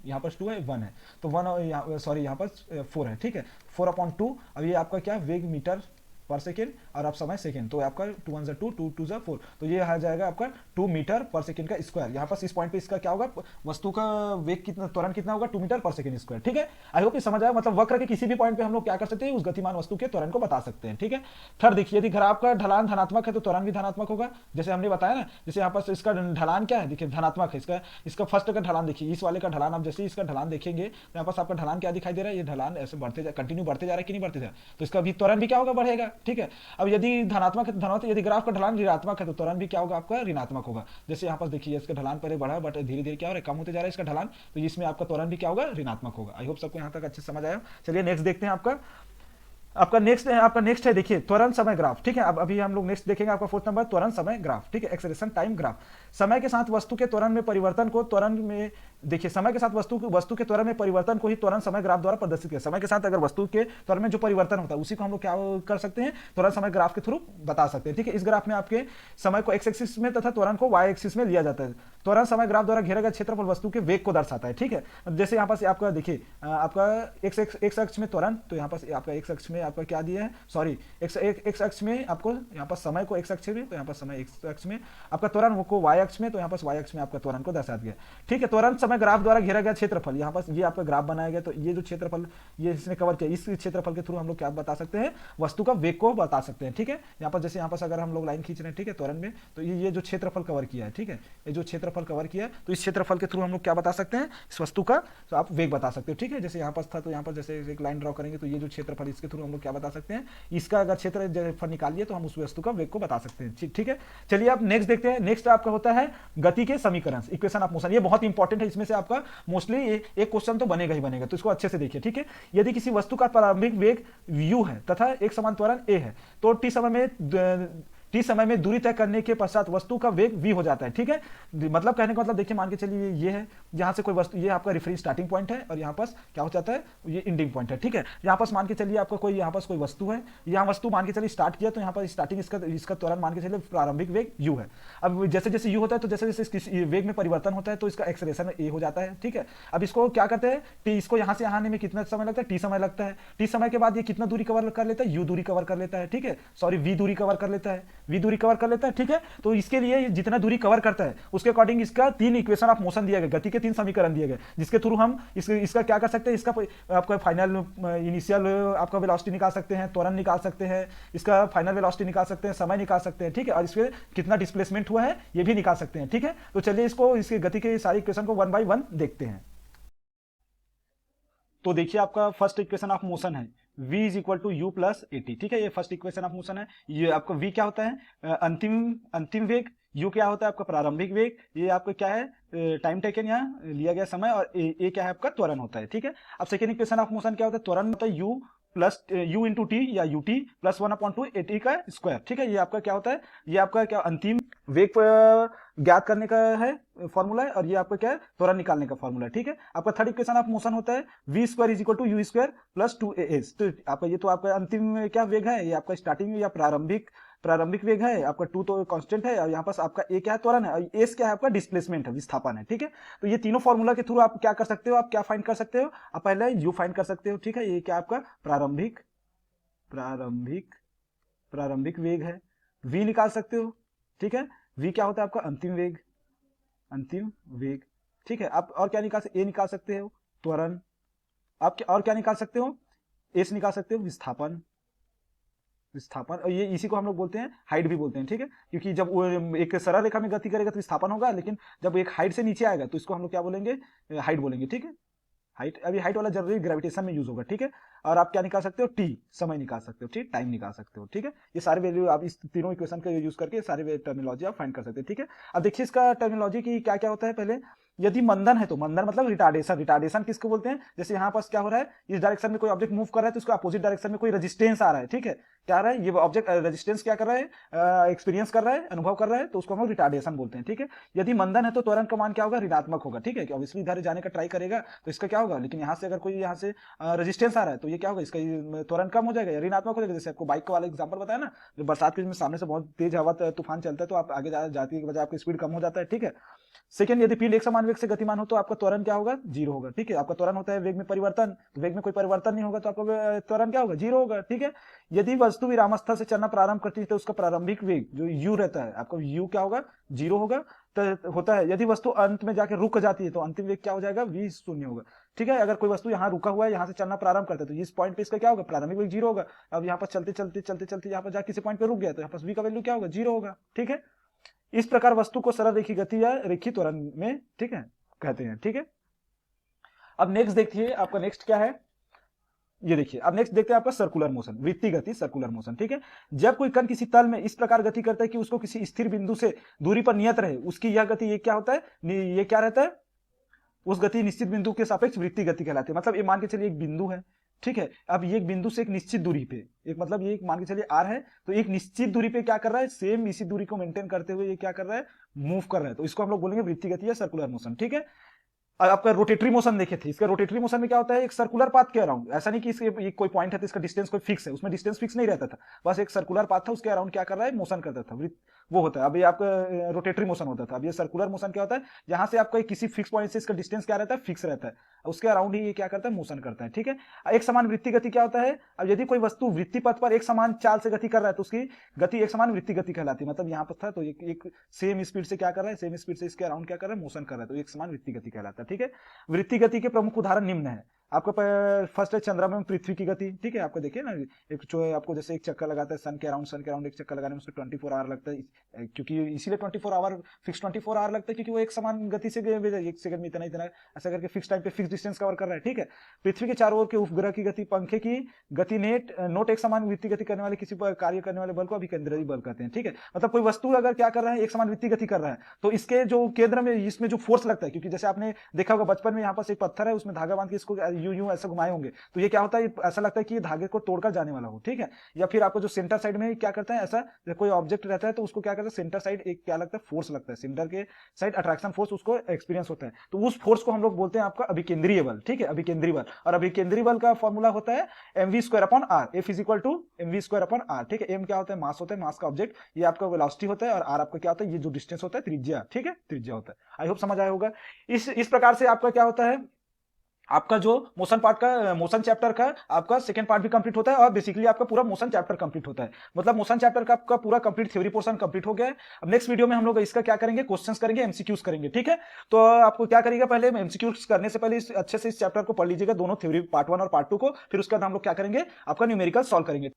यहाँ पर 2 है, 1 है, तो 1 और सॉरी यहाँ पर 4 है, ठीक है, 4/2। अब ये आपका क्या वेग मीटर पर सेकेंड और आप समय सेकेंड, तो आपका 2 1 2 2 2 4, तो ये आ जाएगा आपका 2 मीटर पर सेकेंड का स्क्वायर। यहाँ पर इस पॉइंट पे इसका क्या होगा, वस्तु का वेग कितना, त्वरण कितना होगा, 2 मीटर पर सेकेंड स्क्वायर, ठीक है। आई होप ये समझ आया, मतलब वक्र के किसी भी पॉइंट पे हम लोग क्या कर सकते हैं, उस गतिमान वस्तु के त्वरण को बता सकते हैं, ठीक है। थर्ड देखिए, यदि ग्राफ का ढलान धनात्मक है तो त्वरण भी धनात्मक होगा, जैसे हमने बताया ना। जैसे यहाँ पर इसका ढलान क्या है, देखिए धनात्मक है, इसका फर्स्ट का ढलान देखिए, इस वाले का ढलान, आप जैसे इसका ढलान देखेंगे तो यहाँ पर आपका ढलान क्या दिखाई दे रहा है, ये ढलान ऐसे बढ़ते कंटिन्यू बढ़ते जा रहा है कि नहीं बढ़ते जा रहा है, तो इसका भी त्वरण भी क्या होगा, बढ़ेगा, ठीक है। अब यदि धनात्मक है धनात्मक, यदि ग्राफ का ढलान ऋणात्मक है तो त्वरण भी क्या होगा, आपका ऋणात्मक होगा। जैसे यहाँ पर देखिए इसका ढलान पहले बढ़ा बट धीरे धीरे क्या हो रहा है, कम होते जा रहा है इसका ढलान, तो इसमें आपका त्वरण भी क्या होगा, ऋणात्मक होगा। आई होप सबको यहाँ तक अच्छे समझ आया। चलिए नेक्स्ट देखते हैं, आपका नेक्स्ट है देखिए त्वरण समय ग्राफ, ठीक है। अब अभी हम लोग नेक्स्ट देखेंगे आपका 4th नंबर त्वरण समय ग्राफ, ठीक है, एक्सेलरेशन टाइम ग्राफ। समय के साथ वस्तु के त्वरण में परिवर्तन को त्वरण में, देखिए समय के साथ वस्तु के त्वरण में परिवर्तन को ही त्वरण समय ग्राफ द्वारा प्रदर्शित किया। समय के साथ अगर वस्तु के त्वरण में जो परिवर्तन होता है उसी को हम लोग क्या कर सकते हैं, त्वरण समय ग्राफ के थ्रू बता सकते हैं, ठीक है। इस ग्राफ में आपके समय को एक्स एक्सिस में तथा त्वरण को वाई एक्सिस में लिया जाता है। त्वरण समय ग्राफ द्वारा घेरा गया क्षेत्रफल वस्तु के वेग को दर्शाता है, ठीक है। जैसे यहाँ पर आपका देखिए आपका एक्स अक्ष में त्वरण, तो यहाँ पर आपका एक्स अक्ष में आपका क्या दिया है, सॉरी एक्स अक्ष में आपको यहाँ पर समय को एक्स अक्ष में, तो यहाँ पर समय एक्स अक्ष में, आपका त्वरण को वाई अक्ष में, तो यहाँ पर वाई अक्ष में आपका त्वरण को दर्शा दिया, ठीक है। त्वरण समय ग्राफ द्वारा घेरा गया क्षेत्रफल, यहाँ पर ये आपका ग्राफ बनाया गया, तो ये जो क्षेत्रफल ये इसने कवर किया, इस क्षेत्रफल के थ्रू हम लोग क्या बता सकते हैं, वस्तु का वेग को बता सकते हैं, ठीक है। यहाँ पर जैसे यहाँ पर अगर हम लोग लाइन खींच रहे हैं, ठीक है, त्वरण में, तो ये जो क्षेत्रफल कवर किया है, ठीक है, ये जो क्षेत्रफल कवर किया है, तो इस क्षेत्रफल के थ्रू हम लोग क्या बता सकते हैं, इस वस्तु का तो आप वेग बता सकते हो, ठीक है। जैसे यहाँ पर था तो यहाँ पर जैसे एक लाइन ड्रॉ करेंगे तो ये जो क्षेत्रफल इसके थ्रू हम लोग क्या बता सकते हैं, इसका अगर क्षेत्रफल निकालिए तो हम उस वस्तु का वेग को बता सकते हैं, ठीक है। चलिए आप नेक्स्ट देखते हैं। नेक्स्ट आपका होता है गति के समीकरण, इक्वेशन ऑफ मोशन। ये बहुत इंपॉर्टेंट है, इसमें से आपका मोस्टली एक क्वेश्चन तो बनेगा ही बनेगा, तो इसको अच्छे से देखिए, ठीक है। यदि किसी वस्तु का प्रारंभिक वेग u है तथा एक समान त्वरण a है, तो t समय में दूरी तय करने के पश्चात वस्तु का वेग v हो जाता है, ठीक है। मतलब कहने का मतलब देखिए, मान के चलिए ये है, यहाँ से कोई वस्तु, ये आपका रेफरेंस स्टार्टिंग पॉइंट है और यहाँ पास क्या हो जाता है, ये एंडिंग पॉइंट है, ठीक है। यहाँ पास मान के चलिए आपका कोई यहाँ पास कोई वस्तु है, यहाँ वस्तु मान के चलिए स्टार्ट किया, तो यहाँ पर स्टार्टिंग इसका त्वरण मान के चलिए प्रारंभिक वेग u है। अब जैसे जैसे u होता है तो जैसे जैसे इसकी वेग में परिवर्तन होता है तो इसका एक्सेलरेशन a हो जाता है, ठीक है। अब इसको क्या करते हैं, t, इसको यहाँ से आने में कितना समय लगता है, t समय लगता है। t समय के बाद ये कितना दूरी कवर कर लेता है, u दूरी कवर कर लेता है, ठीक है, सॉरी v दूरी कवर कर लेता है, v दूरी कवर कर लेता है, ठीक है। तो इसके लिए जितना दूरी कवर करता है उसके अकॉर्डिंग इसका 3 इक्वेशन ऑफ मोशन दिया गया, गति के 3 समीकरण दिए गए, जिसके थ्रू हम इसका क्या कर सकते हैं, इसका आपका फाइनल इनिशियल आपका वेलोसिटी निकाल सकते हैं, त्वरण निकाल सकते हैं, इसका फाइनल वेलोसिटी निकाल सकते हैं, समय निकाल सकते हैं, ठीक है, और इसमें कितना डिस्प्लेसमेंट हुआ है ये भी निकाल सकते हैं, ठीक है। तो चलिए इसकी गति के सारी इक्वेशन को 1 by 1 देखते हैं। तो देखिए आपका फर्स्ट इक्वेशन ऑफ मोशन है v is equal to u plus a t, ठीक है, ये फर्स्ट इक्वेशन ऑफ मोशन है। ये आपका v क्या होता है, अंतिम वेग, u क्या होता है आपका प्रारंभिक वेग, ये आपका क्या है टाइम टेकन यहाँ लिया गया समय, और a क्या है आपका त्वरण होता है, ठीक है। अब सेकेंड इक्वेशन ऑफ मोशन क्या होता है, त्वरण होता है u plus u into T या ut प्लस 1/2 ए टी का स्क्वायर, ठीक है। ये आपका क्या होता है, ये आपका क्या अंतिम वेग ज्ञात करने का है फॉर्मूला है, और ये आपका क्या है त्वरण निकालने का फॉर्मूला है, ठीक है। आपका थर्ड इक्वेशन ऑफ मोशन होता है v square is equal to u square plus 2as। तो आपका ये तो आपका अंतिम क्या वेग है, ये आपका स्टार्टिंग या प्रारंभिक वेग है, आपका 2 तो कांस्टेंट है, और यहाँ पास आपका a क्या है त्वरण है, और s क्या है आपका डिस्प्लेसमेंट है, विस्थापन है, ठीक है। तो ये तीनों फॉर्मूला के थ्रू आप क्या कर सकते हो, आप क्या फाइंड कर सकते हो, आप पहले u फाइंड कर सकते हो, ठीक है। ये क्या आपका प्रारंभिक वेग है, v निकाल सकते हो, ठीक है। v क्या होता है आपका अंतिम वेग, ठीक है। आप और क्या निकाल सकते, a निकाल सकते हो त्वरण, आप और क्या निकाल सकते हो, s निकाल सकते हो विस्थापन, और ये इसी को हम लोग बोलते हैं हाइट भी बोलते हैं, ठीक है। क्योंकि जब वो एक सरल रेखा में गति करेगा तो विस्थापन होगा, लेकिन जब एक हाइट से नीचे आएगा तो इसको हम लोग क्या बोलेंगे, हाइट बोलेंगे, ठीक है। हाइट, अभी हाइट वाला जरूरी ग्रेविटेशन में यूज होगा, ठीक है। और आप क्या निकाल सकते हो, टी समय निकाल सकते हो, ठीक, टाइम निकाल सकते हो, ठीक है। ये सारे वैल्यू आप इस तीनों इक्वेशन का यूज करके सारे टर्मिनोलॉजी आप फाइंड कर सकते हैं, ठीक है। अब देखिए इसका टर्मिनोलॉजी की क्या क्या होता है, पहले यदि मंदन है तो मंदन मतलब रिटार्डेशन। रिटार्डेशन किसको बोलते हैं? जैसे यहाँ पर क्या हो रहा है, इस डायरेक्शन में कोई ऑब्जेक्ट मूव कर रहा है तो उसको अपोजिट डायरेक्शन में कोई रेजिस्टेंस आ रहा है, ठीक है, क्या आ रहा है, ये ऑब्जेक्ट रेजिस्टेंस क्या कर रहा है, एक्सपीरियंस कर रहा है, अनुभव कर रहा है, तो उसको हम लोग रिटार्डेशन बोलते हैं, ठीक है। यदि मंदन है तो त्वरण का मान क्या होगा, ऋणात्मक होगा, ठीक है। ऑब्वियसली इधर जाने का ट्राई करेगा तो इसका क्या होगा, लेकिन यहाँ से अगर कोई यहाँ से रेजिस्टेंस आ रहा है तो ये क्या होगा, इसका त्वरण कम हो जाएगा या ऋणात्मक हो जाएगा। जैसे आपको बाइक का वाला एग्जांपल बताया ना, जो बरसात के दिन में सामने से बहुत तेज हवा तूफान चलता है तो आप आगे जाती के बजाय आपकी स्पीड कम हो जाता है, ठीक है। सेकंड, यदि फील्ड एक समान वेग से गतिमान हो तो आपका त्वरण क्या होगा, जीरो होगा, ठीक है। आपका त्वरण होता है वेग में परिवर्तन, तो वेग में कोई परिवर्तन नहीं होगा तो आपका त्वरण क्या होगा, जीरो होगा, ठीक है। यदि वस्तु विरामावस्था से चलना प्रारंभ करती है तो उसका प्रारंभिक वेग जो u रहता है, आपका u क्या होगा, जीरो होगा होता है। यदि वस्तु अंत में जाके रुक जाती है तो अंतिम वेग क्या हो जाएगा, v शून्य होगा, ठीक है। अगर कोई वस्तु यहाँ रुका हुआ है, यहाँ से चलना प्रारंभ करता है तो इस पॉइंट पे इसका क्या होगा, प्रारंभिक वेग जीरो होगा। अब यहाँ पर चलते चलते चलते चलते यहाँ पर जाके किसी पॉइंट पे रुक गया तो यहाँ पर v का वैल्यू क्या होगा, जीरो होगा, ठीक है। इस प्रकार वस्तु को सरल रेखीय गति या रेखीय त्वरण में, ठीक है, कहते हैं, ठीक है। अब नेक्स्ट देखिए, आपका नेक्स्ट क्या है, ये देखिए। अब नेक्स्ट देखते हैं आपका सर्कुलर मोशन, वृत्तीय गति, सर्कुलर मोशन, ठीक है। जब कोई कण किसी तल में इस प्रकार गति करता है कि उसको किसी स्थिर बिंदु से दूरी पर नियत रहे, उसकी यह गति, ये क्या होता है, ये क्या रहता है, उस गति निश्चित बिंदु के सापेक्ष वृत्तीय गति कहलाती है। मतलब ये मान के चलिए एक बिंदु है, ठीक है। अब ये एक बिंदु से एक निश्चित दूरी पे, एक मतलब ये मान के चलिए r है, तो एक निश्चित दूरी पे क्या कर रहा है, सेम इसी दूरी को मेंटेन करते हुए ये क्या कर रहा है, मूव कर रहा है, तो इसको हम लोग बोलेंगे वृत्तीय गति या सर्कुलर मोशन, ठीक है। आपका रोटेटरी मोशन देखे थे, इसका रोटेटरी मोशन में क्या होता है, एक सर्कुलर पाथ के अराउंड, ऐसा नहीं कि इसके कोई पॉइंट है तो इसका डिस्टेंस कोई फिक्स है, उसमें डिस्टेंस फिक्स नहीं रहता था, बस एक सर्कुलर पाथ था, उसके अराउंड क्या कर रहा है, मोशन करता था, वो होता है। अब ये आपका रोटेटरी मोशन होता था। अब ये सर्कुलर मोशन क्या होता है, जहां से आपका किसी फिक्स पॉइंट से इसका डिस्टेंस क्या रहता है, फिक्स रहता है, उसके अराउंड ही ये क्या करता है, मोशन करता है, ठीक है। एक समान वृत्तीय गति क्या होता है, अब यदि कोई वस्तु वृत्तीय पथ पर एक समान चाल से गति कर रहा है तो उसकी गति एक समान वृत्तीय गति कहलाती है। मतलब यहाँ पर था तो एक सेम स्पीड से क्या कर रहा है, सेम स्पीड से इसके अराउंड क्या कर रहा है, मोशन कर रहा है, तो एक समान वृत्तीय गति कहलाता है, ठीक है। वृत्तीय गति के प्रमुख उदाहरण निम्न है। आपका फर्स्ट है चंद्रमा में पृथ्वी की गति, ठीक है। आपको देखिए ना, एक जो आपको जैसे एक चक्कर लगाता है सन के अराउंड एक चक्कर लगाने में उसको 24 आवर लगता है, क्योंकि इसीलिए 24 आवर फिक्स 24 आवर लगता है, क्योंकि वो एक समान गति से एक सेकंड में इतना इतना ऐसा करके फिक्स टाइम पे फिक्स डिस्टेंस कवर कर रहा है, ठीक है। पृथ्वी के चारों ओर के उपग्रह की गति, पंखे की गति नोट एक समान वृत्तीय गति करने वाले किसी कार्य करने वाले बल को अभिकेंद्री बल कहते हैं, ठीक है। मतलब कोई वस्तु अगर क्या कर रहा है, एक समान वृत्तीय गति कर रहा है तो इसके जो केंद्र में इसमें जो फोर्स लगता है, क्योंकि जैसे आपने देखा होगा बचपन में यहाँ पर एक पत्थर है, उसमें धागा बांध के इसको यूं ऐसे घुमाए होंगे तो ये क्या होता है, ऐसा लगता है कि ये धागे को तोड़कर जाने वाला हो, ठीक है। या फिर आपको जो सेंटर साइड में क्या करता है, ऐसा कोई ऑब्जेक्ट रहता है तो उसको क्या करता है, सेंटर साइड एक क्या लगता है, फोर्स लगता है, सेंटर के साइड अट्रैक्शन फोर्स उसको एक्सपीरियंस होता है, तो उस फोर्स को हम लोग बोलते हैं आपका अभिकेंद्रीय बल, ठीक है, अभिकेंद्रीय बल। और अभिकेंद्रीय बल का फॉर्मूला होता है mv²/r, F = mv²/r, ठीक है। m क्या होता है, मास होता है, मास का ऑब्जेक्ट, ये आपका वेलोसिटी होता है, और r आपका क्या होता है, ये जो डिस्टेंस होता है, त्रिज्या, ठीक है, त्रिज्या होता है। आई होप समझ आया होगा। इस प्रकार से आपका क्या होता है, आपका जो मोशन पार्ट का, मोशन चैप्टर का आपका सेकंड पार्ट भी कंप्लीट होता है, और बेसिकली आपका पूरा मोशन चैप्टर कंप्लीट होता है। मतलब मोशन चैप्टर का आपका पूरा कंप्लीट थ्योरी पोर्शन कंप्लीट हो गया है। अब नेक्स्ट वीडियो में हम लोग इसका क्या करेंगे, क्वेश्चंस करेंगे, एमसीक्यूज करेंगे, ठीक है। तो आपको क्या करिएगा, पहले एमसीक्यूज करने से पहले अच्छे से इस चैप्टर को पढ़ लीजिएगा, दोनों थ्योरी पार्ट 1 और पार्ट 2 को, फिर उसके बाद हम लोग क्या करेंगे, आपका न्यूमेरिकल सॉल्व करेंगे।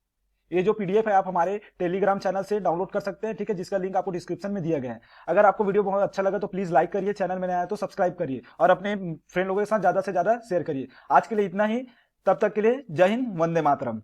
ये जो पीडीएफ है आप हमारे टेलीग्राम चैनल से डाउनलोड कर सकते हैं, ठीक है, जिसका लिंक आपको डिस्क्रिप्शन में दिया गया है। अगर आपको वीडियो बहुत अच्छा लगा तो प्लीज लाइक करिए, चैनल में नया है तो सब्सक्राइब करिए, और अपने फ्रेंड लोगों के साथ ज्यादा से ज्यादा शेयर करिए। आज के लिए इतना ही, तब तक के लिए जय हिंद, वंदे मातरम।